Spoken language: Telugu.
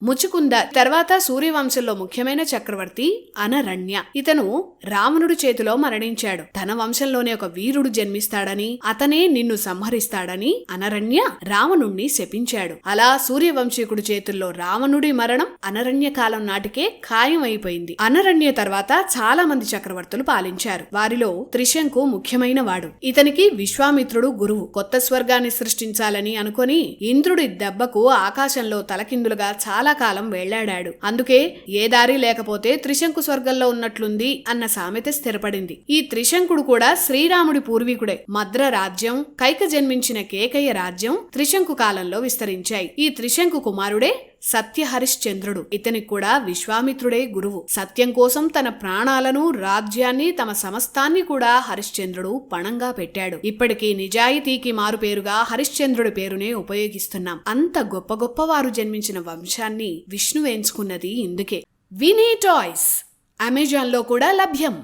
ముచుకుంద తర్వాత సూర్యవంశంలో ముఖ్యమైన చక్రవర్తి అనరణ్య. ఇతను రావణుడి చేతిలో మరణించాడు. తన వంశంలోనే ఒక వీరుడు జన్మిస్తాడని, అతనే నిన్ను సంహరిస్తాడని అనరణ్య రావణుణ్ణి శపించాడు. అలా సూర్యవంశీకుడి చేతుల్లో రావణుడి మరణం అనరణ్య కాలం నాటికే ఖాయం అయిపోయింది. అనరణ్య తర్వాత చాలా మంది చక్రవర్తులు పాలించారు. వారిలో త్రిశంకు ముఖ్యమైన వాడు. ఇతనికి విశ్వామిత్రుడు గురువు. కొత్త స్వర్గాన్ని సృష్టించాలని అనుకొని ఇంద్రుడి దెబ్బకు ఆకాశంలో తలకిందులుగా చాలా కాలం వెళ్లాడాడు. అందుకే ఏ దారి లేకపోతే త్రిశంకు స్వర్గంలో ఉన్నట్లుంది అన్న సామెత స్థిరపడింది. ఈ త్రిశంకుడు కూడా శ్రీరాముడి పూర్వీకుడే. మద్ర రాజ్యం, కైక జన్మించిన కేకయ్య రాజ్యం త్రిశంకు కాలంలో విస్తరించాయి. ఈ త్రిశంకు కుమారుడే సత్య హరిశ్చంద్రుడు. ఇతనికి కూడా విశ్వామిత్రుడే గురువు. సత్యం కోసం తన ప్రాణాలను, రాజ్యాన్ని, తమ సమస్తాన్ని కూడా హరిశ్చంద్రుడు పణంగా పెట్టాడు. ఇప్పటికీ నిజాయితీకి మారుపేరుగా హరిశ్చంద్రుడి పేరునే ఉపయోగిస్తున్నాం. అంత గొప్ప గొప్ప వారు జన్మించిన వంశాన్ని విష్ణువు ఎంచుకున్నది ఇందుకే. వినే టాయ్స్ అమెజాన్లో కూడా లభ్యం.